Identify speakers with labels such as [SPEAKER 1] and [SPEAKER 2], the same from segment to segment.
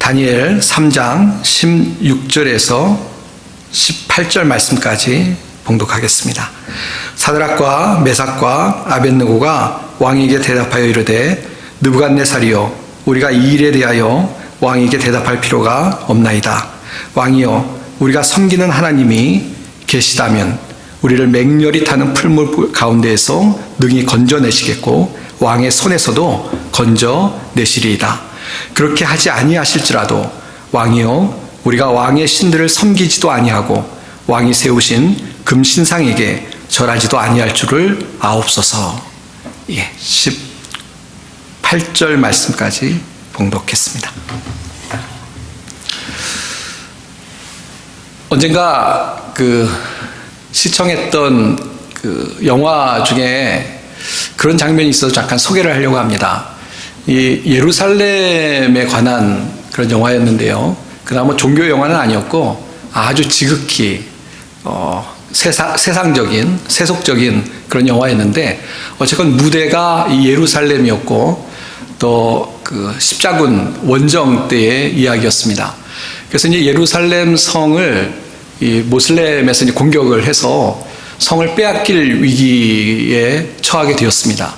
[SPEAKER 1] 다니엘 3장 16절에서 18절 말씀까지 봉독하겠습니다. 사드락과 메삭과 아벳느고가 왕에게 대답하여 이르되 느부갓네살이여, 우리가 이 일에 대하여 왕에게 대답할 필요가 없나이다. 왕이여, 우리가 섬기는 하나님이 계시다면 우리를 맹렬히 타는 풀물 가운데에서 능히 건져내시겠고 왕의 손에서도 건져내시리이다. 그렇게 하지 아니하실지라도 왕이여, 우리가 왕의 신들을 섬기지도 아니하고 왕이 세우신 금신상에게 절하지도 아니할 줄을 아옵소서. 18절 말씀까지 봉독했습니다. 언젠가 시청했던 영화 중에 그런 장면이 있어서 잠깐 소개를 하려고 합니다. 이 예루살렘에 관한 그런 영화였는데요. 그나마 종교 영화는 아니었고 아주 지극히 세상적인, 세속적인 그런 영화였는데, 어쨌건 무대가 이 예루살렘이었고 또 십자군 원정 때의 이야기였습니다. 그래서 이제 예루살렘 성을 이 모슬렘에서 이제 공격을 해서 성을 빼앗길 위기에 처하게 되었습니다.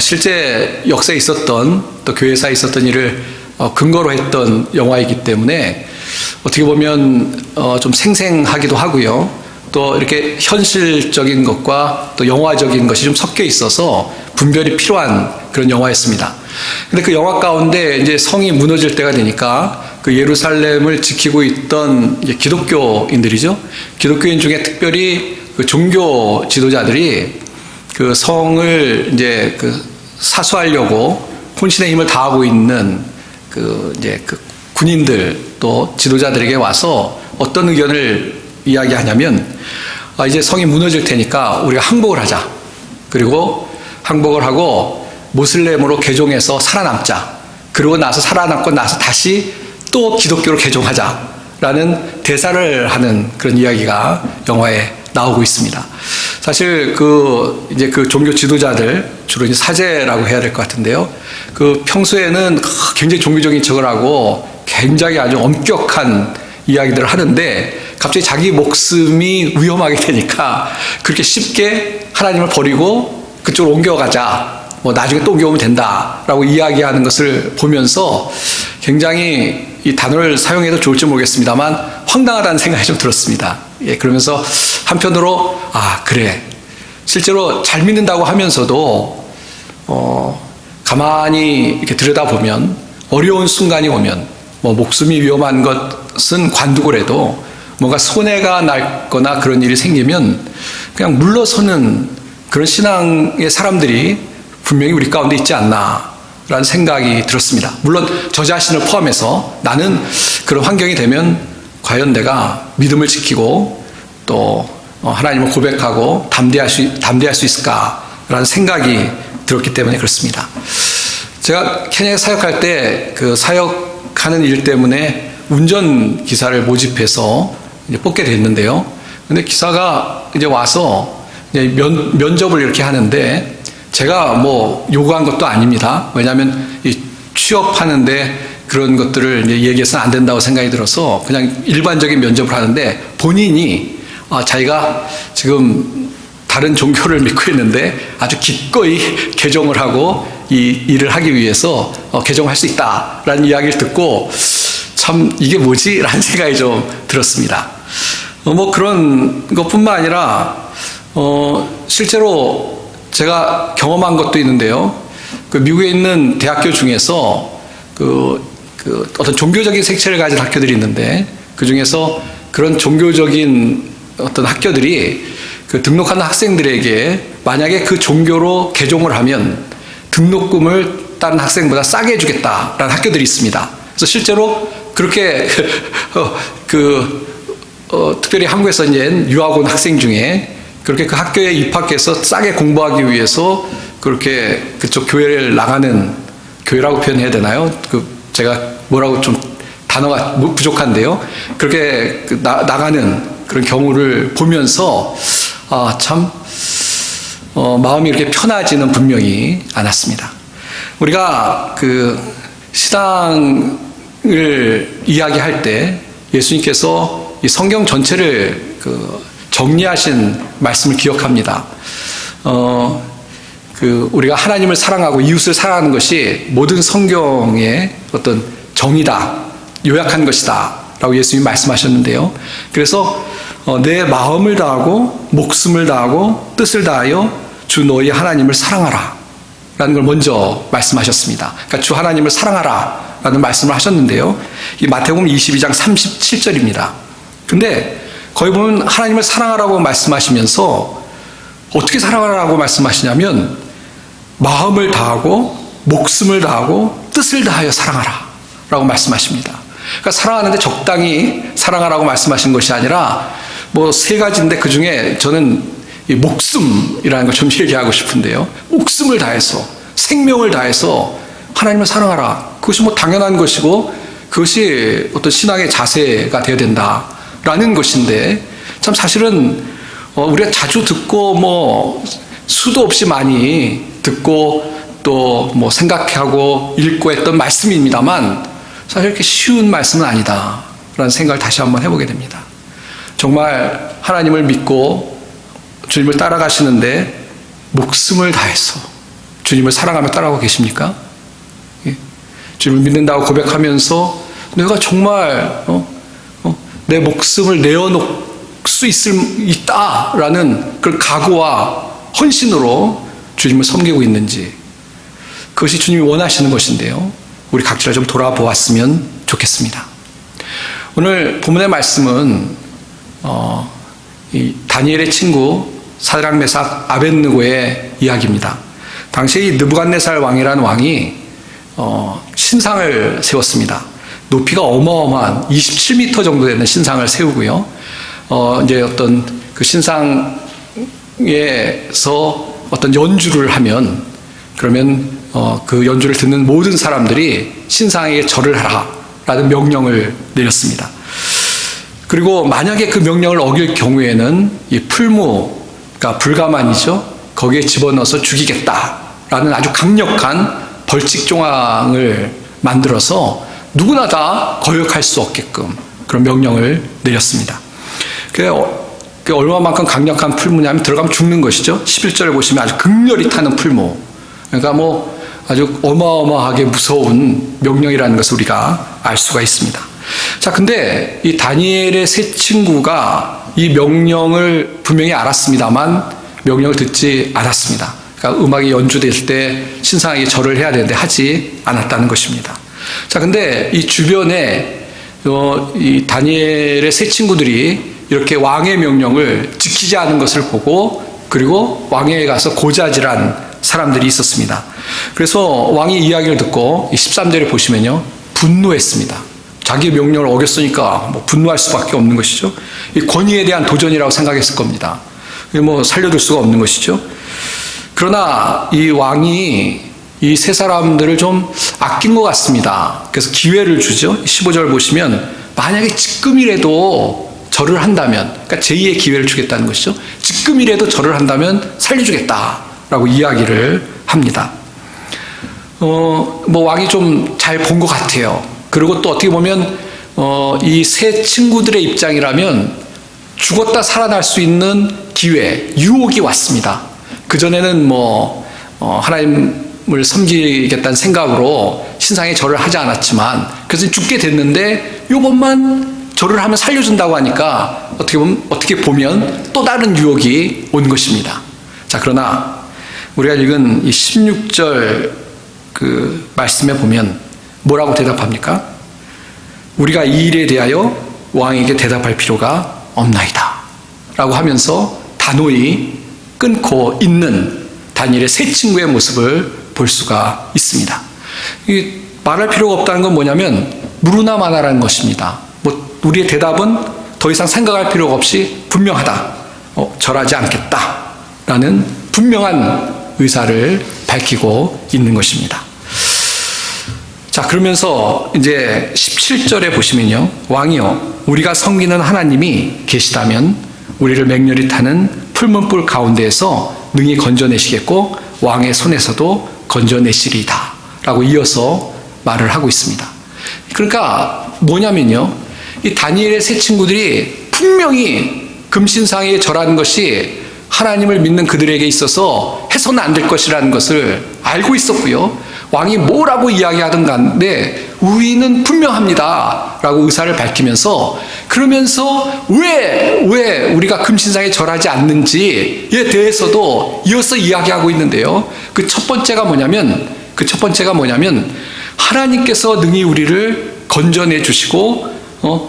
[SPEAKER 1] 실제 역사에 있었던, 또 교회사에 있었던 일을 근거로 했던 영화이기 때문에 어떻게 보면 좀 생생하기도 하고요. 또 이렇게 현실적인 것과 또 영화적인 것이 좀 섞여 있어서 분별이 필요한 그런 영화였습니다. 근데 그 영화 가운데 이제 성이 무너질 때가 되니까 그 예루살렘을 지키고 있던 이제 기독교인들이죠. 기독교인 중에 특별히 그 종교 지도자들이 그 성을 이제 사수하려고 혼신의 힘을 다하고 있는 이제 군인들 또 지도자들에게 와서 어떤 의견을 이야기하냐면, 이제 성이 무너질 테니까 우리가 항복을 하자. 그리고 항복을 하고 모슬렘으로 개종해서 살아남자. 그러고 나서 살아남고 나서 다시 또 기독교로 개종하자라는 대사를 하는 그런 이야기가 영화에 나오고 있습니다. 사실 이제 종교 지도자들, 주로 이제 사제라고 해야 될 것 같은데요. 평소에는 굉장히 종교적인 척을 하고 굉장히 아주 엄격한 이야기들을 하는데, 갑자기 자기 목숨이 위험하게 되니까 그렇게 쉽게 하나님을 버리고 그쪽으로 옮겨가자, 나중에 또 옮겨오면 된다라고 이야기하는 것을 보면서 굉장히 이 단어를 사용해도 좋을지 모르겠습니다만 황당하다는 생각이 좀 들었습니다. 그러면서 한편으로 그래, 실제로 잘 믿는다고 하면서도 가만히 이렇게 들여다보면 어려운 순간이 오면 목숨이 위험한 것은 관두고라도 뭔가 손해가 날거나 그런 일이 생기면 그냥 물러서는 그런 신앙의 사람들이 분명히 우리 가운데 있지 않나라는 생각이 들었습니다. 물론 저 자신을 포함해서 나는 그런 환경이 되면 과연 내가 믿음을 지키고 또 하나님을 고백하고 담대할 수 있을까라는 생각이 들었기 때문에 그렇습니다. 제가 케냐에 사역할 때 사역하는 일 때문에 운전기사를 모집해서 이제 뽑게 됐는데요. 근데 기사가 이제 와서 이제 면접을 이렇게 하는데, 제가 요구한 것도 아닙니다. 왜냐하면 이 취업하는데 그런 것들을 이제 얘기해서는 안 된다고 생각이 들어서 그냥 일반적인 면접을 하는데, 본인이 자기가 지금 다른 종교를 믿고 있는데 아주 기꺼이 개종을 하고 이 일을 하기 위해서 개종할 수 있다라는 이야기를 듣고 참 이게 뭐지? 라는 생각이 좀 들었습니다. 그런 것뿐만 아니라 실제로 제가 경험한 것도 있는데요. 미국에 있는 대학교 중에서 어떤 종교적인 색채를 가진 학교들이 있는데, 그 중에서 그런 종교적인 어떤 학교들이 등록하는 학생들에게 만약에 그 종교로 개종을 하면 등록금을 다른 학생보다 싸게 해주겠다라는 학교들이 있습니다. 그래서 실제로 그렇게 특별히 한국에서 이제 유학 온 학생 중에 그렇게 그 학교에 입학해서 싸게 공부하기 위해서 그렇게 그쪽 교회를 나가는, 교회라고 표현해야 되나요? 제가 뭐라고 좀 단어가 부족한데요. 그렇게 나가는 그런 경우를 보면서 참 마음이 이렇게 편하지는 분명히 않았습니다. 우리가 신앙 이야기할 때 예수님께서 이 성경 전체를 정리하신 말씀을 기억합니다. 우리가 하나님을 사랑하고 이웃을 사랑하는 것이 모든 성경의 어떤 정의다, 요약한 것이다 라고 예수님이 말씀하셨는데요. 그래서 내 마음을 다하고 목숨을 다하고 뜻을 다하여 주 너희 하나님을 사랑하라 라는 걸 먼저 말씀하셨습니다. 그러니까 주 하나님을 사랑하라 라는 말씀을 하셨는데요. 이 마태복음 22장 37절입니다. 근데 거기 보면 하나님을 사랑하라고 말씀하시면서 어떻게 사랑하라고 말씀하시냐면 마음을 다하고 목숨을 다하고 뜻을 다하여 사랑하라 라고 말씀하십니다. 그러니까 사랑하는데 적당히 사랑하라고 말씀하신 것이 아니라 뭐 세 가지인데 그 중에 저는 이 목숨이라는 걸 좀 얘기하고 싶은데요. 목숨을 다해서 생명을 다해서 하나님을 사랑하라. 그것이 뭐 당연한 것이고 그것이 어떤 신앙의 자세가 되어야 된다라는 것인데 참 사실은 우리가 자주 듣고 뭐 수도 없이 많이 듣고 또 뭐 생각하고 읽고 했던 말씀입니다만 사실 이렇게 쉬운 말씀은 아니다라는 생각을 다시 한번 해보게 됩니다. 정말 하나님을 믿고 주님을 따라가시는데 목숨을 다해서 주님을 사랑하며 따라가고 계십니까? 주님을 믿는다고 고백하면서 내가 정말 내 목숨을 내어놓을 수 있다라는 그 각오와 헌신으로 주님을 섬기고 있는지 그것이 주님이 원하시는 것인데요. 우리 각자 좀 돌아보았으면 좋겠습니다. 오늘 본문의 말씀은 이 다니엘의 친구 사드락 메삭 아벳느고의 이야기입니다. 당시 이 느부갓네살 왕이라는 왕이 신상을 세웠습니다. 높이가 어마어마한 27m 정도 되는 신상을 세우고요. 이제 어떤 그 신상에서 어떤 연주를 하면 그러면 그 연주를 듣는 모든 사람들이 신상에게 절을 하라라는 명령을 내렸습니다. 그리고 만약에 그 명령을 어길 경우에는 이 풀무가 불가만이죠. 거기에 집어넣어서 죽이겠다라는 아주 강력한 벌칙 조항을 만들어서 누구나 다 거역할 수 없게끔 그런 명령을 내렸습니다. 그게 얼마만큼 강력한 풀무냐면 들어가면 죽는 것이죠. 11절에 보시면 아주 극렬히 타는 풀무. 그러니까 뭐 아주 어마어마하게 무서운 명령이라는 것을 우리가 알 수가 있습니다. 자, 근데 이 다니엘의 세 친구가 이 명령을 분명히 알았습니다만 명령을 듣지 않았습니다. 그러니까 음악이 연주될 때 신상에게 절을 해야 되는데 하지 않았다는 것입니다. 자, 근데 이 주변에 이 다니엘의 세 친구들이 이렇게 왕의 명령을 지키지 않은 것을 보고 그리고 왕에게 가서 고자질한 사람들이 있었습니다. 그래서 왕이 이야기를 듣고 13절에 보시면요. 분노했습니다. 자기의 명령을 어겼으니까 뭐 분노할 수밖에 없는 것이죠. 이 권위에 대한 도전이라고 생각했을 겁니다. 뭐 살려둘 수가 없는 것이죠. 그러나 이 왕이 이 세 사람들을 좀 아낀 것 같습니다. 그래서 기회를 주죠. 15절 보시면 만약에 지금이라도 절을 한다면, 그러니까 제2의 기회를 주겠다는 것이죠. 지금이라도 절을 한다면 살려주겠다라고 이야기를 합니다. 뭐 왕이 좀 잘 본 것 같아요. 그리고 또 어떻게 보면 이 세 친구들의 입장이라면 죽었다 살아날 수 있는 기회, 유혹이 왔습니다. 그전에는 뭐 하나님을 섬기겠다는 생각으로 신상에 절을 하지 않았지만 그래서 죽게 됐는데 이번만 절을 하면 살려준다고 하니까 어떻게 보면 또 다른 유혹이 온 것입니다. 자, 그러나 우리가 읽은 이 16절 그 말씀에 보면 뭐라고 대답합니까? 우리가 이 일에 대하여 왕에게 대답할 필요가 없나이다 라고 하면서 단호히 끊고 있는 다니엘의 세 친구의 모습을 볼 수가 있습니다. 이 말할 필요가 없다는 건 뭐냐면 무르나 마나라는 것입니다. 뭐 우리의 대답은 더 이상 생각할 필요가 없이 분명하다. 절하지 않겠다라는 분명한 의사를 밝히고 있는 것입니다. 자, 그러면서 이제 17절에 보시면요. 왕이여, 우리가 섬기는 하나님이 계시다면 우리를 맹렬히 타는 풀문불 가운데에서 능히 건져내시겠고 왕의 손에서도 건져내시리다 라고 이어서 말을 하고 있습니다. 그러니까 뭐냐면요, 이 다니엘의 세 친구들이 분명히 금신상에 절하는 것이 하나님을 믿는 그들에게 있어서 해서는 안 될 것이라는 것을 알고 있었고요. 왕이 뭐라고 이야기하든 간에 우리는 분명합니다 라고 의사를 밝히면서, 그러면서 왜 우리가 금신상에 절하지 않는지에 대해서도 이어서 이야기하고 있는데요. 그 첫 번째가 뭐냐면 하나님께서 능히 우리를 건져내 주시고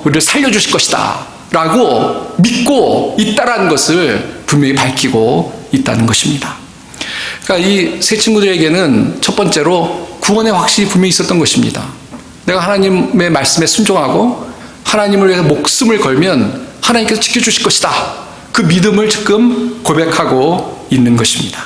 [SPEAKER 1] 우리를 살려주실 것이다 라고 믿고 있다라는 것을 분명히 밝히고 있다는 것입니다. 그러니까 이 세 친구들에게는 첫 번째로 구원의 확신이 분명히 있었던 것입니다. 내가 하나님의 말씀에 순종하고 하나님을 위해서 목숨을 걸면 하나님께서 지켜주실 것이다. 그 믿음을 지금 고백하고 있는 것입니다.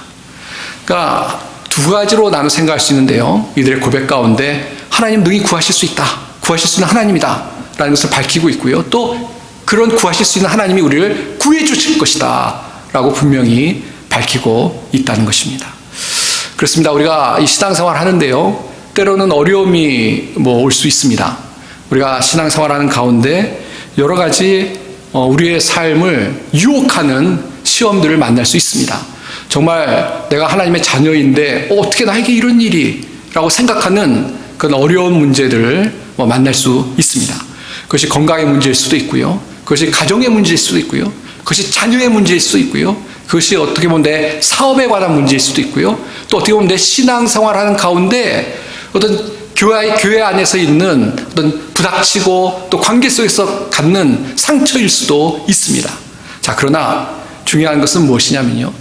[SPEAKER 1] 그러니까 두 가지로 나눠 생각할 수 있는데요. 이들의 고백 가운데 하나님 능히 구하실 수 있다. 구하실 수 있는 하나님이다 라는 것을 밝히고 있고요. 또 그런 구하실 수 있는 하나님이 우리를 구해 주실 것이다 라고 분명히 밝히고 있다는 것입니다. 그렇습니다. 우리가 이 신앙생활 하는데요, 때로는 어려움이 올 수 있습니다. 우리가 신앙생활하는 가운데 여러 가지 우리의 삶을 유혹하는 시험들을 만날 수 있습니다. 정말 내가 하나님의 자녀인데 어떻게 나에게 이런 일이 라고 생각하는 그런 어려운 문제들을 만날 수 있습니다. 그것이 건강의 문제일 수도 있고요, 그것이 가정의 문제일 수도 있고요, 그것이 자녀의 문제일 수도 있고요, 그것이 어떻게 보면 내 사업에 관한 문제일 수도 있고요, 또 어떻게 보면 내 신앙생활하는 가운데 어떤 교회 안에서 있는 어떤 부닥치고 또 관계 속에서 갖는 상처일 수도 있습니다. 자, 그러나 중요한 것은 무엇이냐면요,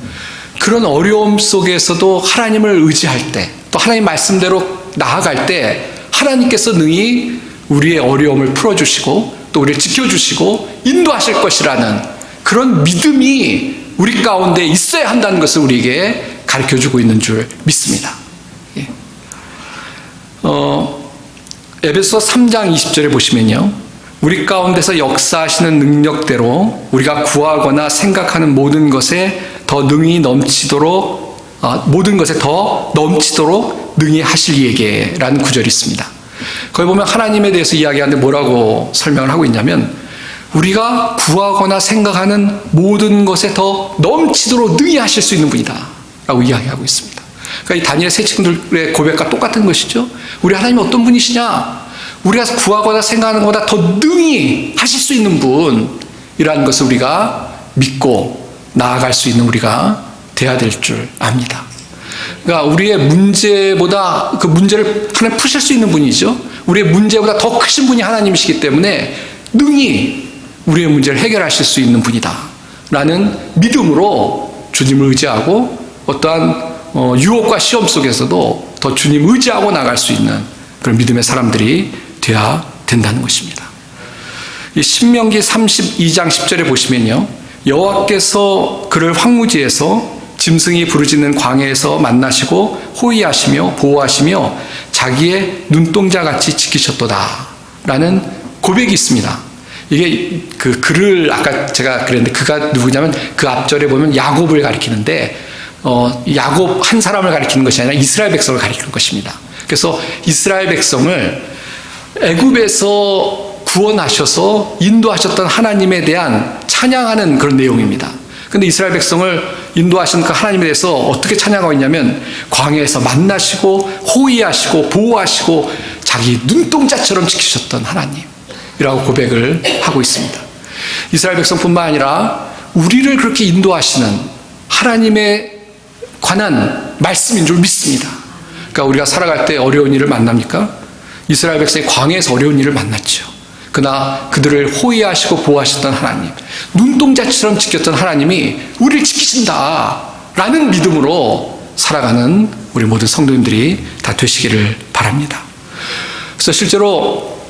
[SPEAKER 1] 그런 어려움 속에서도 하나님을 의지할 때, 또 하나님 말씀대로 나아갈 때 하나님께서 능히 우리의 어려움을 풀어주시고 또 우리를 지켜주시고 인도하실 것이라는 그런 믿음이 우리 가운데 있어야 한다는 것을 우리에게 가르쳐주고 있는 줄 믿습니다. 예. 에베소 3장 20절에 보시면요, 우리 가운데서 역사하시는 능력대로 우리가 구하거나 생각하는 모든 것에 더 능히 넘치도록 능히 하실 이에게 라는 구절이 있습니다. 거기 보면 하나님에 대해서 이야기하는데 뭐라고 설명을 하고 있냐면, 우리가 구하거나 생각하는 모든 것에 더 넘치도록 능히 하실 수 있는 분이다 라고 이야기하고 있습니다. 그러니까 이 다니엘 세 친구들의 고백과 똑같은 것이죠. 우리 하나님이 어떤 분이시냐, 우리가 구하거나 생각하는 것보다 더 능히 하실 수 있는 분이라는 것을 우리가 믿고 나아갈 수 있는 우리가 돼야 될 줄 압니다. 그러니까 우리의 문제보다 그 문제를 하나님 푸실 수 있는 분이죠. 우리의 문제보다 더 크신 분이 하나님이시기 때문에 능히 우리의 문제를 해결하실 수 있는 분이다 라는 믿음으로 주님을 의지하고 어떠한 유혹과 시험 속에서도 더 주님 의지하고 나갈 수 있는 그런 믿음의 사람들이 되어야 된다는 것입니다. 이 신명기 32장 10절에 보시면요, 여호와께서 그를 황무지에서 짐승이 부르짖는 광야에서 만나시고 호위하시며 보호하시며 자기의 눈동자같이 지키셨도다 라는 고백이 있습니다. 이게 그 그를 아까 제가 그랬는데 그가 누구냐면 그 앞절에 보면 야곱을 가리키는데 야곱 한 사람을 가리키는 것이 아니라 이스라엘 백성을 가리키는 것입니다. 그래서 이스라엘 백성을 애굽에서 구원하셔서 인도하셨던 하나님에 대한 찬양하는 그런 내용입니다. 근데 이스라엘 백성을 인도하신 그 하나님에 대해서 어떻게 찬양하고 있냐면, 광야에서 만나시고 호위하시고 보호하시고 자기 눈동자처럼 지키셨던 하나님이라고 고백을 하고 있습니다. 이스라엘 백성뿐만 아니라 우리를 그렇게 인도하시는 하나님에 관한 말씀인 줄 믿습니다. 그러니까 우리가 살아갈 때 어려운 일을 만납니까? 이스라엘 백성이 광야에서 어려운 일을 만났죠. 그러나 그들을 호위하시고 보호하셨던 하나님, 눈동자처럼 지켰던 하나님이 우리를 지키신다라는 믿음으로 살아가는 우리 모든 성도님들이 다 되시기를 바랍니다. 그래서 실제로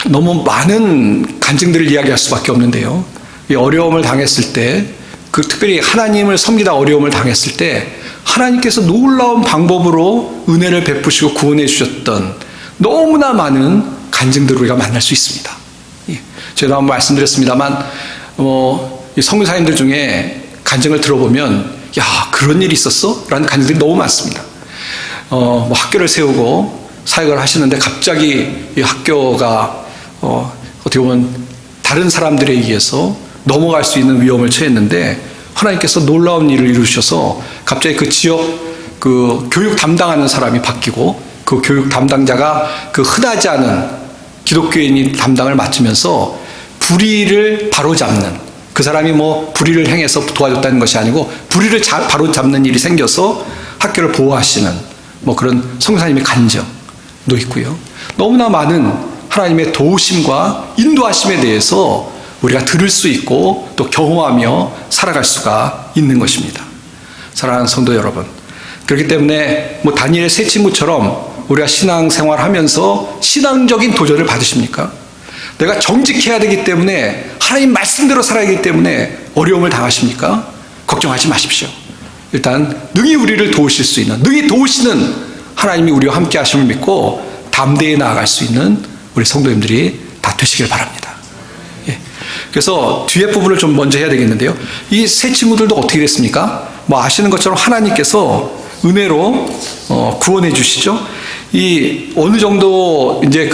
[SPEAKER 1] 너무 많은 간증들을 이야기할 수밖에 없는데요, 이 어려움을 당했을 때, 특별히 하나님을 섬기다 어려움을 당했을 때 하나님께서 놀라운 방법으로 은혜를 베푸시고 구원해 주셨던 너무나 많은 간증들을 우리가 만날 수 있습니다. 제가 한번 말씀드렸습니다만 선교사님들 중에 간증을 들어보면 야, 그런 일이 있었어? 라는 간증들이 너무 많습니다. 학교를 세우고 사역을 하시는데 갑자기 이 학교가 어떻게 보면 다른 사람들에 의해서 넘어갈 수 있는 위험을 처했는데 하나님께서 놀라운 일을 이루셔서 갑자기 그 지역 그 교육 담당하는 사람이 바뀌고 그 교육 담당자가 그 흔하지 않은 기독교인이 담당을 맡으면서 불의를 바로잡는, 그 사람이 뭐 불의를 행해서 도와줬다는 것이 아니고 불의를 바로잡는 일이 생겨서 학교를 보호하시는 뭐 그런 성사님의 간증도 있고요. 너무나 많은 하나님의 도우심과 인도하심에 대해서 우리가 들을 수 있고 또 경험하며 살아갈 수가 있는 것입니다. 사랑하는 성도 여러분, 그렇기 때문에 뭐 다니엘의 세 친구처럼 우리가 신앙생활하면서 신앙적인 도전을 받으십니까? 내가 정직해야 되기 때문에 하나님 말씀대로 살아야 하기 때문에 어려움을 당하십니까? 걱정하지 마십시오. 일단 능히 우리를 도우실 수 있는, 능히 도우시는 하나님이 우리와 함께 하심을 믿고 담대히 나아갈 수 있는 우리 성도님들이 다 되시길 바랍니다. 예. 그래서 뒤에 부분을 좀 먼저 해야 되겠는데요. 이 세 친구들도 어떻게 됐습니까? 뭐 아시는 것처럼 하나님께서 은혜로 구원해 주시죠. 이 어느 정도 이제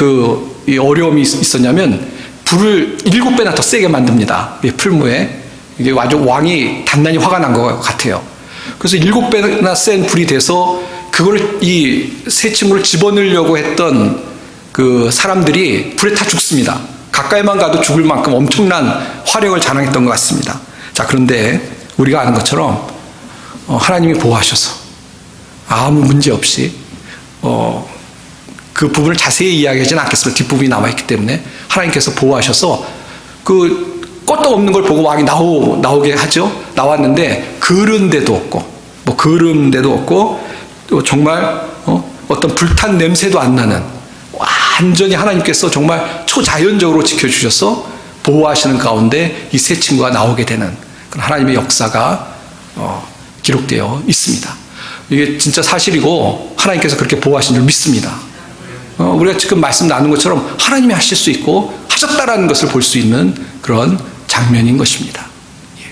[SPEAKER 1] 이 어려움이 있었냐면 불을 7배나 더 세게 만듭니다. 풀무에. 이게 아주 왕이 단단히 화가 난 것 같아요. 그래서 7배나 센 불이 돼서 그걸 이 세 친구를 집어넣으려고 했던 그 사람들이 불에 타 죽습니다. 가까이만 가도 죽을 만큼 엄청난 화력을 자랑했던 것 같습니다. 자, 그런데 우리가 아는 것처럼 하나님이 보호하셔서 아무 문제 없이 그 부분을 자세히 이야기하지는 않겠습니다. 뒷부분이 남아있기 때문에 하나님께서 보호하셔서 그 껐도 없는 걸 보고 왕이 나오게 하죠. 나왔는데 그런 데도 없고 뭐 그런 데도 없고 또 정말 어떤 불탄 냄새도 안 나는, 완전히 하나님께서 정말 초자연적으로 지켜주셔서 보호하시는 가운데 이 세 친구가 나오게 되는 그런 하나님의 역사가 기록되어 있습니다. 이게 진짜 사실이고 하나님께서 그렇게 보호하신 줄 믿습니다. 우리가 지금 말씀 나눈 것처럼 하나님이 하실 수 있고 하셨다라는 것을 볼 수 있는 그런 장면인 것입니다. 예.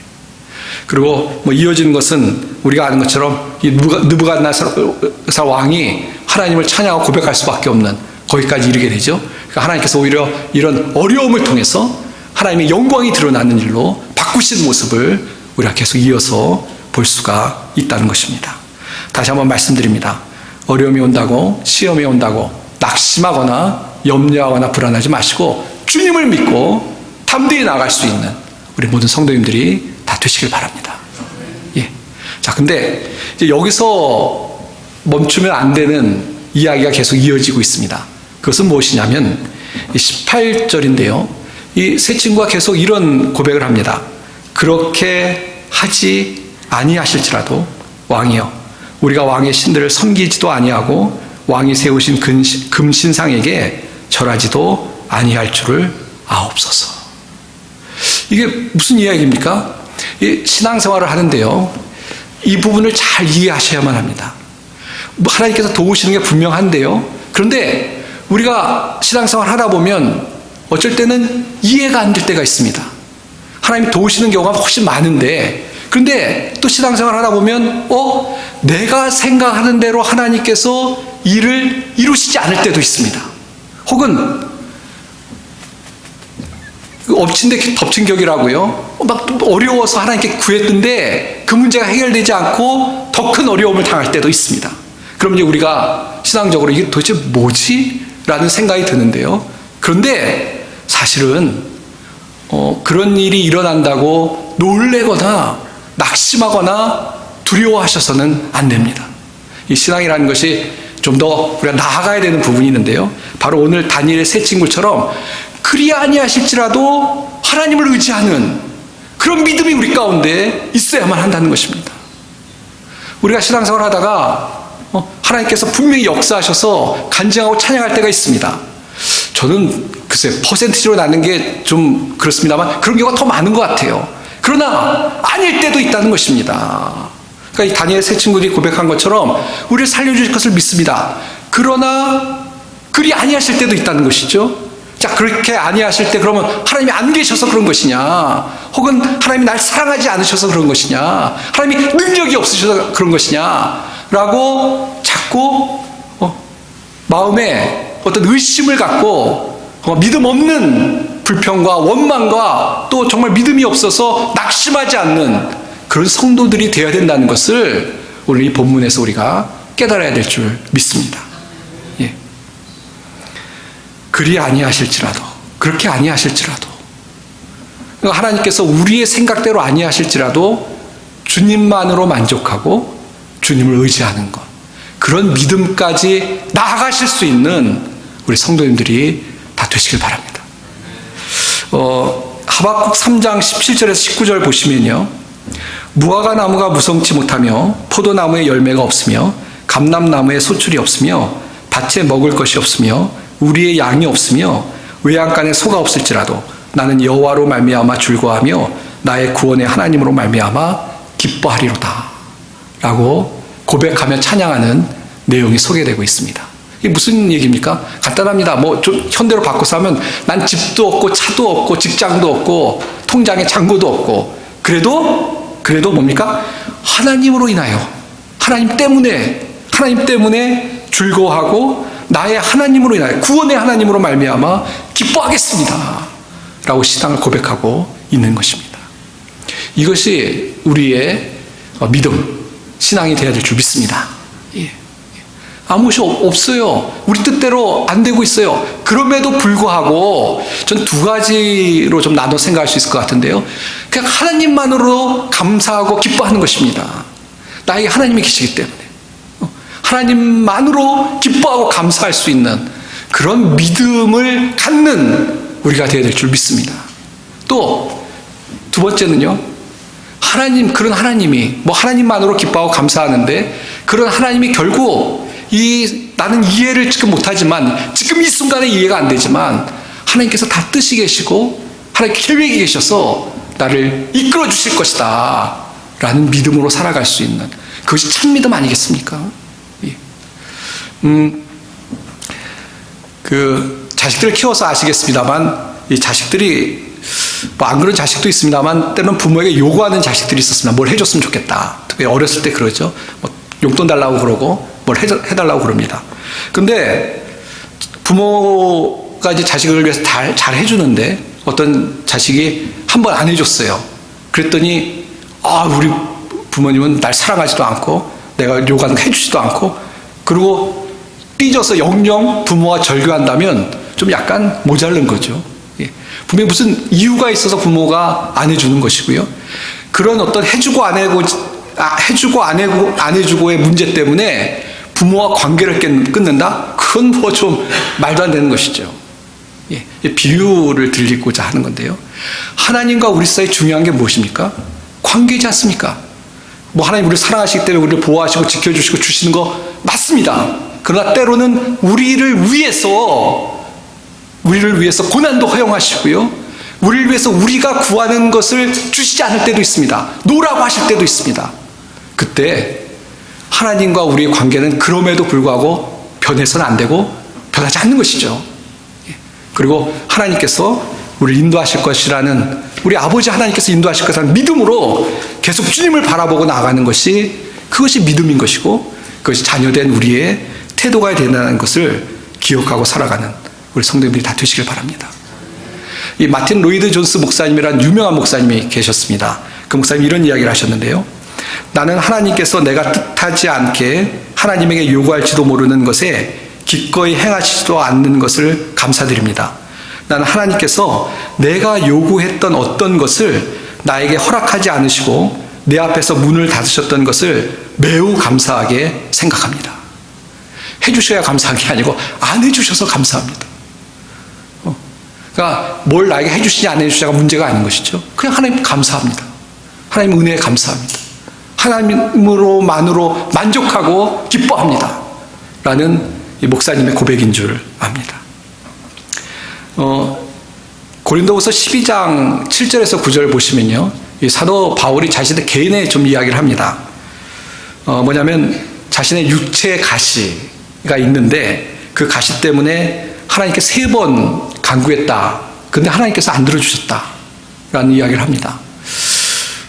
[SPEAKER 1] 그리고 뭐 이어지는 것은 우리가 아는 것처럼 이 느부갓네살 왕이 하나님을 찬양하고 고백할 수밖에 없는 거기까지 이르게 되죠. 그러니까 하나님께서 오히려 이런 어려움을 통해서 하나님의 영광이 드러나는 일로 바꾸신 모습을 우리가 계속 이어서 볼 수가 있다는 것입니다. 다시 한번 말씀드립니다. 어려움이 온다고, 시험이 온다고 낙심하거나 염려하거나 불안하지 마시고 주님을 믿고 담대히 나아갈 수 있는 우리 모든 성도님들이 다 되시길 바랍니다. 예. 자, 근데 이제 여기서 멈추면 안 되는 이야기가 계속 이어지고 있습니다. 그것은 무엇이냐면 18절인데요. 이 세 친구가 계속 이런 고백을 합니다. 그렇게 하지 아니하실지라도 왕이여, 우리가 왕의 신들을 섬기지도 아니하고 왕이 세우신 금신상에게 절하지도 아니할 줄을 아옵소서. 이게 무슨 이야기입니까? 이 신앙생활을 하는데요, 이 부분을 잘 이해하셔야만 합니다. 하나님께서 도우시는 게 분명한데요, 그런데 우리가 신앙생활 하다 보면 어쩔 때는 이해가 안 될 때가 있습니다. 하나님이 도우시는 경우가 훨씬 많은데, 그런데 또 신앙생활 하다 보면 내가 생각하는 대로 하나님께서 일을 이루시지 않을 때도 있습니다. 혹은 엎친 데 덮친 격이라고요. 막 어려워서 하나님께 구했는데 그 문제가 해결되지 않고 더 큰 어려움을 당할 때도 있습니다. 그럼 이제 우리가 신앙적으로 이게 도대체 뭐지? 라는 생각이 드는데요. 그런데 사실은 그런 일이 일어난다고 놀래거나 낙심하거나 두려워하셔서는 안 됩니다. 이 신앙이라는 것이 좀 더 우리가 나아가야 되는 부분이 있는데요. 바로 오늘 다니엘의 세 친구처럼 그리 아니하실지라도 하나님을 의지하는 그런 믿음이 우리 가운데 있어야만 한다는 것입니다. 우리가 신앙생활 하다가 하나님께서 분명히 역사하셔서 간증하고 찬양할 때가 있습니다. 저는 글쎄 퍼센티지로 나는 게 좀 그렇습니다만 그런 경우가 더 많은 것 같아요. 그러나 아닐 때도 있다는 것입니다. 그러니까 이 다니엘 세 친구들이 고백한 것처럼 우리를 살려주실 것을 믿습니다. 그러나 그리 아니하실 때도 있다는 것이죠. 자, 그렇게 아니하실 때 그러면 하나님이 안 계셔서 그런 것이냐, 혹은 하나님이 날 사랑하지 않으셔서 그런 것이냐, 하나님이 능력이 없으셔서 그런 것이냐 라고 자꾸 마음에 어떤 의심을 갖고 믿음 없는 불평과 원망과 또 정말 믿음이 없어서 낙심하지 않는 그런 성도들이 되어야 된다는 것을 오늘 이 본문에서 우리가 깨달아야 될 줄 믿습니다. 예. 그리 아니하실지라도, 그렇게 아니하실지라도, 하나님께서 우리의 생각대로 아니하실지라도 주님만으로 만족하고 주님을 의지하는 것, 그런 믿음까지 나아가실 수 있는 우리 성도님들이 다 되시길 바랍니다. 하박국 3장 17절에서 19절 보시면요, 무화과 나무가 무성치 못하며 포도나무에 열매가 없으며 감람나무에 소출이 없으며 밭에 먹을 것이 없으며 우리의 양이 없으며 외양간에 소가 없을지라도 나는 여호와로 말미암아 즐거워하며 나의 구원의 하나님으로 말미암아 기뻐하리로다 라고 고백하며 찬양하는 내용이 소개되고 있습니다. 이게 무슨 얘기입니까? 간단합니다. 뭐 좀 현대로 바꿔서 하면 난 집도 없고 차도 없고 직장도 없고 통장에 잔고도 없고 그래도 뭡니까? 하나님으로 인하여 하나님 때문에 즐거워하고 나의 하나님으로 인하여 구원의 하나님으로 말미암아 기뻐하겠습니다 라고 신앙을 고백하고 있는 것입니다. 이것이 우리의 믿음, 신앙이 되어야 될 줄 믿습니다. 예. 아무 것이 없어요. 우리 뜻대로 안 되고 있어요. 그럼에도 불구하고 전 두 가지로 좀 나눠 생각할 수 있을 것 같은데요. 그냥 하나님만으로 감사하고 기뻐하는 것입니다. 나에게 하나님이 계시기 때문에 하나님만으로 기뻐하고 감사할 수 있는 그런 믿음을 갖는 우리가 되어야 될 줄 믿습니다. 또 두 번째는요, 그런 하나님이 하나님만으로 기뻐하고 감사하는데 그런 하나님이 결국 나는 이해를 지금 못하지만 지금 이 순간에 이해가 안 되지만 하나님께서 다 뜻이 계시고 하나님 계획이 계셔서 나를 이끌어 주실 것이다 라는 믿음으로 살아갈 수 있는 그것이 참 믿음 아니겠습니까? 예. 자식들을 키워서 아시겠습니다만 이 자식들이 안 그런 자식도 있습니다만 때로는 부모에게 요구하는 자식들이 있었습니다. 뭘 해줬으면 좋겠다. 특히 어렸을 때 그러죠. 용돈 달라고 그러고 뭘 해달라고 그럽니다. 근데 부모가 이제 자식을 위해서 잘 해주는데 어떤 자식이 한 번 안 해줬어요. 그랬더니 우리 부모님은 날 사랑하지도 않고 내가 요구하는 거 해주지도 않고 그리고 삐져서 영영 부모와 절교한다면 좀 약간 모자른 거죠. 분명히 무슨 이유가 있어서 부모가 안 해주는 것이고요. 그런 어떤 해주고 안 해주고의 문제 때문에 부모와 관계를 끊는다? 그건 좀 말도 안 되는 것이죠. 비유를 드리고자 하는 건데요. 하나님과 우리 사이에 중요한 게 무엇입니까? 관계지 않습니까? 하나님 우리를 사랑하시기 때문에 우리를 보호하시고 지켜주시고 주시는 거 맞습니다. 그러나 때로는 우리를 위해서 고난도 허용하시고요. 우리를 위해서 우리가 구하는 것을 주시지 않을 때도 있습니다. 노라고 하실 때도 있습니다. 그때 하나님과 우리의 관계는 그럼에도 불구하고 변해서는 안 되고 변하지 않는 것이죠. 그리고 하나님께서 우리를 인도하실 것이라는 우리 아버지 하나님께서 인도하실 것이라는 믿음으로 계속 주님을 바라보고 나아가는 그것이 믿음인 것이고 그것이 자녀된 우리의 태도가 된다는 것을 기억하고 살아가는 우리 성도님들이 다 되시길 바랍니다. 이 마틴 로이드 존스 목사님이라는 유명한 목사님이 계셨습니다. 그 목사님이 이런 이야기를 하셨는데요. 나는 하나님께서 내가 뜻하지 않게 하나님에게 요구할지도 모르는 것에 기꺼이 행하시지도 않는 것을 감사드립니다. 나는 하나님께서 내가 요구했던 어떤 것을 나에게 허락하지 않으시고 내 앞에서 문을 닫으셨던 것을 매우 감사하게 생각합니다. 해주셔야 감사한 게 아니고 안 해주셔서 감사합니다. 그러니까 뭘 나에게 해주시냐 안 해주시냐가 문제가 아닌 것이죠. 그냥 하나님 감사합니다. 하나님 은혜에 감사합니다. 하나님으로만으로 만족하고 기뻐합니다. 라는 이 목사님의 고백인 줄 압니다. 고린도후서 12장 7절에서 9절 보시면요. 이 사도 바울이 자신의 개인의 좀 이야기를 합니다. 뭐냐면 자신의 육체의 가시가 있는데 그 가시 때문에 하나님께 3번 간구했다. 근데 하나님께서 안 들어주셨다. 라는 이야기를 합니다.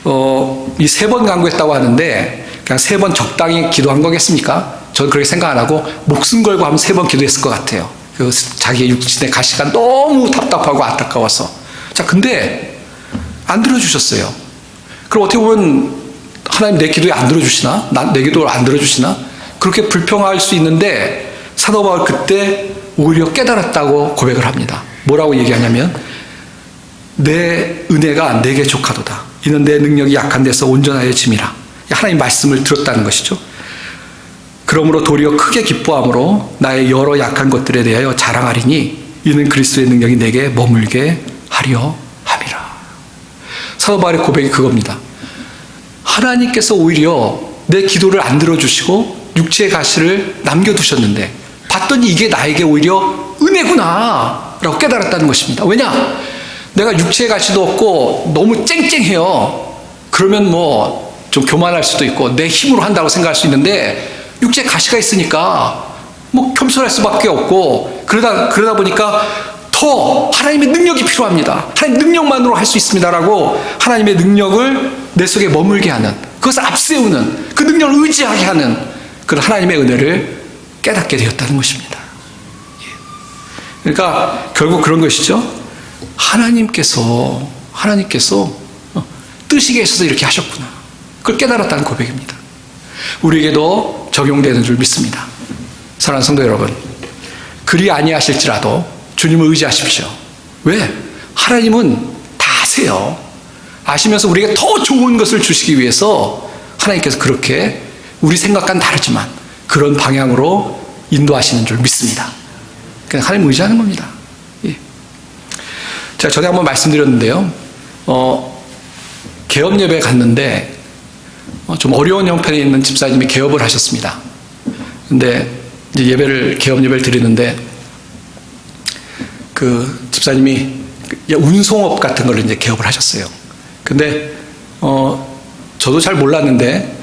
[SPEAKER 1] 이 3번 간구했다고 하는데 그냥 3번 적당히 기도한 거겠습니까? 저는 그렇게 생각 안 하고 목숨 걸고 한 3번 기도했을 것 같아요. 그 자기의 육신의 가시가 너무 답답하고 안타까워서. 자, 근데 안 들어주셨어요. 그럼 어떻게 보면 하나님 내 기도에 안 들어주시나? 내 기도를 안 들어주시나? 그렇게 불평할 수 있는데 사도 바울 그때 오히려 깨달았다고 고백을 합니다. 뭐라고 얘기하냐면 내 은혜가 내게 족하도다. 이는 내 능력이 약한 데서 온전하여 짐이라. 하나님 말씀을 들었다는 것이죠. 그러므로 도리어 크게 기뻐함으로 나의 여러 약한 것들에 대하여 자랑하리니 이는 그리스도의 능력이 내게 머물게 하려 함이라. 사도 바울의 고백이 그겁니다. 하나님께서 오히려 내 기도를 안 들어주시고 육체의 가시를 남겨두셨는데 봤더니 이게 나에게 오히려 은혜구나 라고 깨달았다는 것입니다. 왜냐? 내가 육체의 가시도 없고 너무 쨍쨍해요. 그러면 뭐 좀 교만할 수도 있고 내 힘으로 한다고 생각할 수 있는데 육체에 가시가 있으니까 뭐 겸손할 수밖에 없고 그러다 보니까 더 하나님의 능력이 필요합니다. 하나님 능력만으로 할 수 있습니다라고 하나님의 능력을 내 속에 머물게 하는, 그것을 앞세우는, 그 능력을 의지하게 하는 그런 하나님의 은혜를 깨닫게 되었다는 것입니다. 그러니까 결국 그런 것이죠. 하나님께서 뜻이 계셔서 이렇게 하셨구나. 그걸 깨달았다는 고백입니다. 우리에게도 적용되는 줄 믿습니다. 사랑하는 성도 여러분, 그리 아니하실지라도 주님을 의지하십시오. 왜? 하나님은 다 아세요. 아시면서 우리에게 더 좋은 것을 주시기 위해서 하나님께서 그렇게 우리 생각과는 다르지만 그런 방향으로 인도하시는 줄 믿습니다. 그냥 하나님 의지하는 겁니다. 예. 제가 전에 한번 말씀드렸는데요. 개업 예배에 갔는데 좀 어려운 형편에 있는 집사님이 개업을 하셨습니다. 근데 이제 개업 예배를 드리는데 그 집사님이 운송업 같은 걸 이제 개업을 하셨어요. 근데 저도 잘 몰랐는데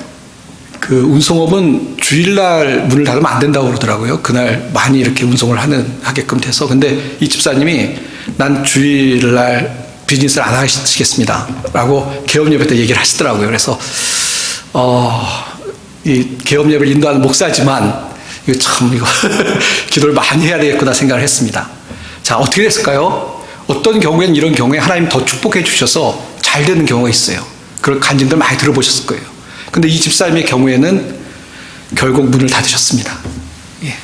[SPEAKER 1] 그 운송업은 주일날 문을 닫으면 안 된다고 그러더라고요. 그날 많이 이렇게 운송을 하게끔 돼서. 근데 이 집사님이 난 주일날 비즈니스를 안 하시겠습니다 라고 개업 예배 때 얘기를 하시더라고요. 그래서 이 개업 예배를 인도하는 목사지만 이거 기도를 많이 해야 되겠구나 생각을 했습니다. 자, 어떻게 됐을까요? 어떤 경우에는 이런 경우에 하나님 더 축복해 주셔서 잘 되는 경우가 있어요. 그런 간증들 많이 들어보셨을 거예요. 근데 이 집사님의 경우에는 결국 문을 닫으셨습니다. 예.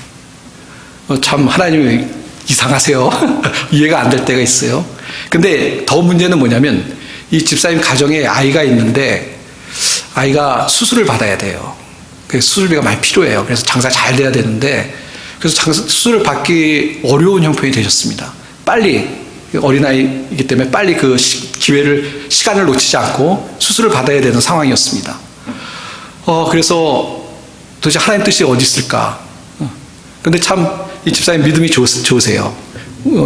[SPEAKER 1] 참 하나님이 이상하세요. 이해가 안 될 때가 있어요. 근데 더 문제는 뭐냐면 이 집사님 가정에 아이가 있는데 아이가 수술을 받아야 돼요. 그래서 수술비가 많이 필요해요. 그래서 장사 잘 돼야 되는데 그래서 수술을 받기 어려운 형편이 되셨습니다. 빨리 어린아이이기 때문에 빨리 그 시간을 놓치지 않고 수술을 받아야 되는 상황이었습니다. 그래서 도대체 하나님 뜻이 어디 있을까? 근데 참 이 집사님 믿음이 좋으세요.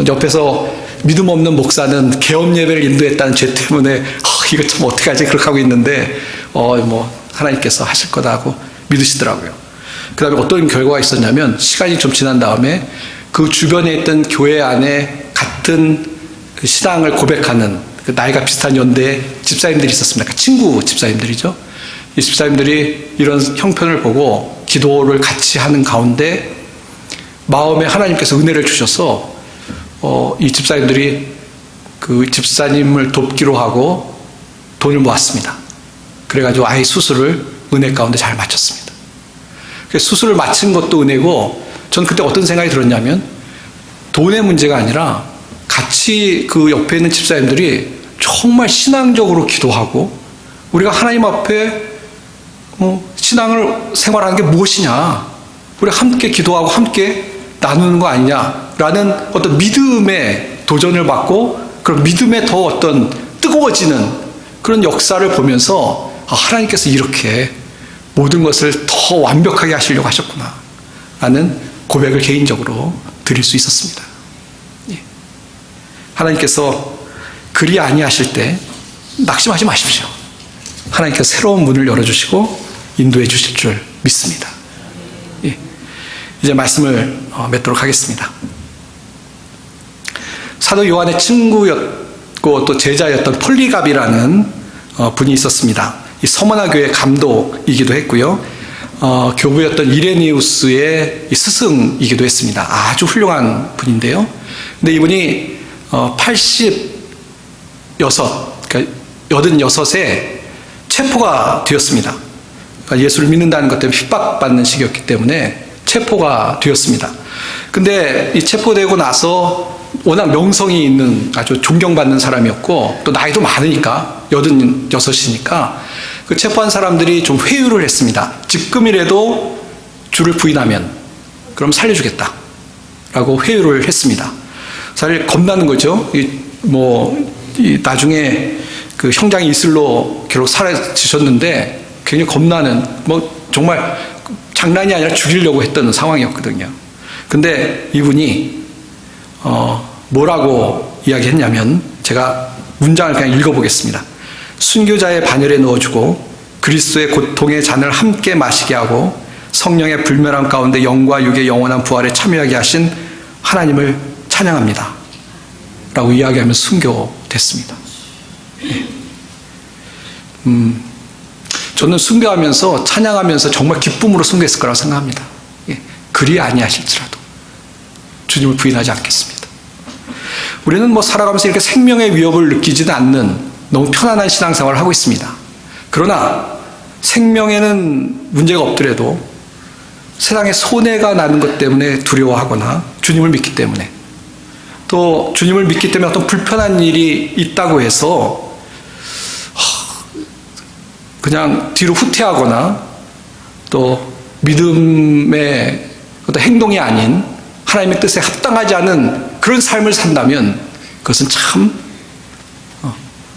[SPEAKER 1] 옆에서 믿음 없는 목사는 개업 예배를 인도했다는 죄 때문에 이거 참 어떻게 하지? 그렇게 하고 있는데 하나님께서 하실 거다 하고 믿으시더라고요. 그 다음에 어떤 결과가 있었냐면 시간이 좀 지난 다음에 그 주변에 있던 교회 안에 같은 신앙을 고백하는 그 나이가 비슷한 연대의 집사님들이 있었습니다. 그러니까 친구 집사님들이죠. 이 집사님들이 이런 형편을 보고 기도를 같이 하는 가운데 마음에 하나님께서 은혜를 주셔서 이 집사님들이 그 집사님을 돕기로 하고 돈을 모았습니다. 그래가지고 아이 수술을 은혜 가운데 잘 마쳤습니다. 수술을 마친 것도 은혜고, 전 그때 어떤 생각이 들었냐면 돈의 문제가 아니라 같이 그 옆에 있는 집사님들이 정말 신앙적으로 기도하고 우리가 하나님 앞에 신앙을 생활하는 게 무엇이냐, 우리가 함께 기도하고 함께 나누는 거 아니냐라는 어떤 믿음의 도전을 받고 그런 믿음에 더 어떤 뜨거워지는 그런 역사를 보면서 하나님께서 이렇게 모든 것을 더 완벽하게 하시려고 하셨구나 라는 고백을 개인적으로 드릴 수 있었습니다. 하나님께서 그리 아니하실 때 낙심하지 마십시오. 하나님께서 새로운 문을 열어주시고 인도해 주실 줄 믿습니다. 이제 말씀을 맺도록 하겠습니다. 사도 요한의 친구였고 또 제자였던 폴리갑이라는 분이 있었습니다. 이 서머나 교회 감독이기도 했고요. 교부였던 이레니우스의 스승이기도 했습니다. 아주 훌륭한 분인데요. 근데 이분이 그러니까 86에 체포가 되었습니다. 그러니까 예수를 믿는다는 것 때문에 핍박받는 시기였기 때문에 체포가 되었습니다. 근데 이 체포되고 나서 워낙 명성이 있는 아주 존경받는 사람이었고 또 나이도 많으니까 86이니까 그 체포한 사람들이 좀 회유를 했습니다. 지금이라도 주를 부인하면 그럼 살려주겠다 라고 회유를 했습니다. 사실 겁나는 거죠. 나중에 그 형장이 이슬로 결국 사라지셨는데 굉장히 겁나는 정말 장난이 아니라 죽이려고 했던 상황이었거든요. 근데 이분이 뭐라고 이야기했냐면 제가 문장을 그냥 읽어보겠습니다. 순교자의 반열에 넣어주고 그리스도의 고통의 잔을 함께 마시게 하고 성령의 불멸함 가운데 영과 육의 영원한 부활에 참여하게 하신 하나님을 찬양합니다 라고 이야기하면 순교됐습니다. 저는 순교하면서 찬양하면서 정말 기쁨으로 순교했을 거라고 생각합니다. 그리 아니하실지라도 주님을 부인하지 않겠습니다. 우리는 살아가면서 이렇게 생명의 위협을 느끼지도 않는 너무 편안한 신앙생활을 하고 있습니다. 그러나 생명에는 문제가 없더라도 세상에 손해가 나는 것 때문에 두려워하거나 주님을 믿기 때문에 또 주님을 믿기 때문에 어떤 불편한 일이 있다고 해서 그냥 뒤로 후퇴하거나 또 믿음의 어떤 행동이 아닌 하나님의 뜻에 합당하지 않은 그런 삶을 산다면 그것은 참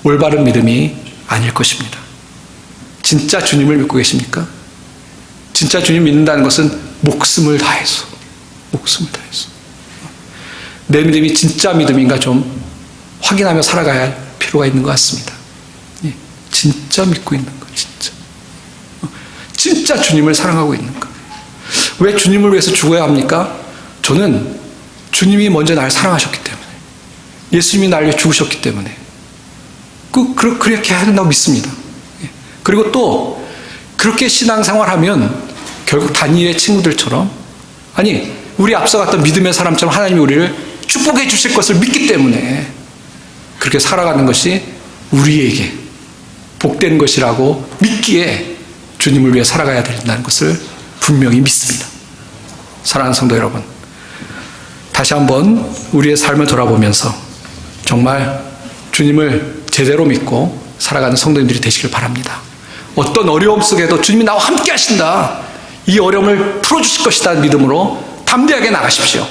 [SPEAKER 1] 올바른 믿음이 아닐 것입니다. 진짜 주님을 믿고 계십니까? 진짜 주님 믿는다는 것은 목숨을 다해서 내 믿음이 진짜 믿음인가 좀 확인하며 살아가야 할 필요가 있는 것 같습니다. 진짜 믿고 있는 거, 진짜 주님을 사랑하고 있는 거. 왜 주님을 위해서 죽어야 합니까? 저는 주님이 먼저 나를 사랑하셨기 때문에, 예수님이 나를 위해 죽으셨기 때문에 그렇게 해야 된다고 믿습니다. 그리고 또 그렇게 신앙생활하면 결국 다니엘의 친구들처럼, 아니 우리 앞서 갔던 믿음의 사람처럼 하나님이 우리를 축복해 주실 것을 믿기 때문에 그렇게 살아가는 것이 우리에게 복된 것이라고 믿기에 주님을 위해 살아가야 된다는 것을 분명히 믿습니다. 사랑하는 성도 여러분, 다시 한번 우리의 삶을 돌아보면서 정말 주님을 제대로 믿고 살아가는 성도님들이 되시길 바랍니다. 어떤 어려움 속에도 주님이 나와 함께 하신다, 이 어려움을 풀어주실 것이다 믿음으로 담대하게 나가십시오.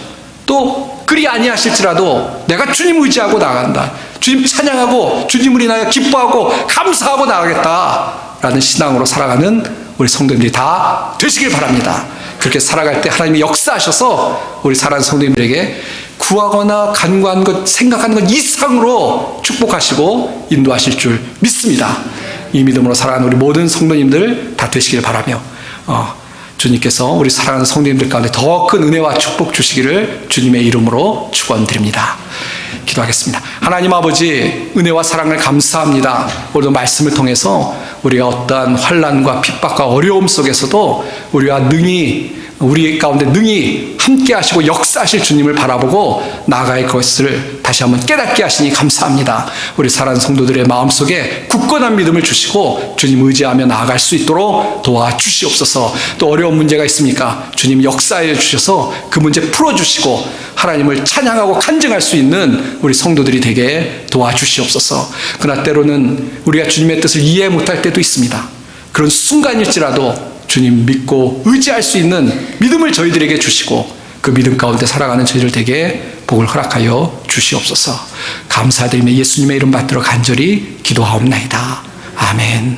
[SPEAKER 1] 또 그리 아니하실지라도 내가 주님 의지하고 나간다, 주님 찬양하고 주님을 인하여 기뻐하고 감사하고 나가겠다라는 신앙으로 살아가는 우리 성도님들이 다 되시길 바랍니다. 그렇게 살아갈 때 하나님이 역사하셔서 우리 사랑하는 성도님들에게 구하거나 간구한 것, 생각하는 것 이상으로 축복하시고 인도하실 줄 믿습니다. 이 믿음으로 살아가는 우리 모든 성도님들 다 되시길 바라며 주님께서 우리 사랑하는 성도님들 가운데 더 큰 은혜와 축복 주시기를 주님의 이름으로 축원드립니다. 기도하겠습니다. 하나님 아버지, 은혜와 사랑을 감사합니다. 오늘도 말씀을 통해서 우리가 어떠한 환난과 핍박과 어려움 속에서도 우리 가운데 능히 함께 하시고 역사하실 주님을 바라보고 나아갈 것을 다시 한번 깨닫게 하시니 감사합니다. 우리 사랑하는 성도들의 마음속에 굳건한 믿음을 주시고 주님 의지하며 나아갈 수 있도록 도와주시옵소서. 또 어려운 문제가 있습니까? 주님 역사해 주셔서 그 문제 풀어주시고 하나님을 찬양하고 간증할 수 있는 우리 성도들이 되게 도와주시옵소서. 그러나 때로는 우리가 주님의 뜻을 이해 못할 때도 있습니다. 그런 순간일지라도 주님 믿고 의지할 수 있는 믿음을 저희들에게 주시고 그 믿음 가운데 살아가는 저희들 되게 복을 허락하여 주시옵소서. 감사드리며 예수님의 이름 받들어 간절히 기도하옵나이다. 아멘.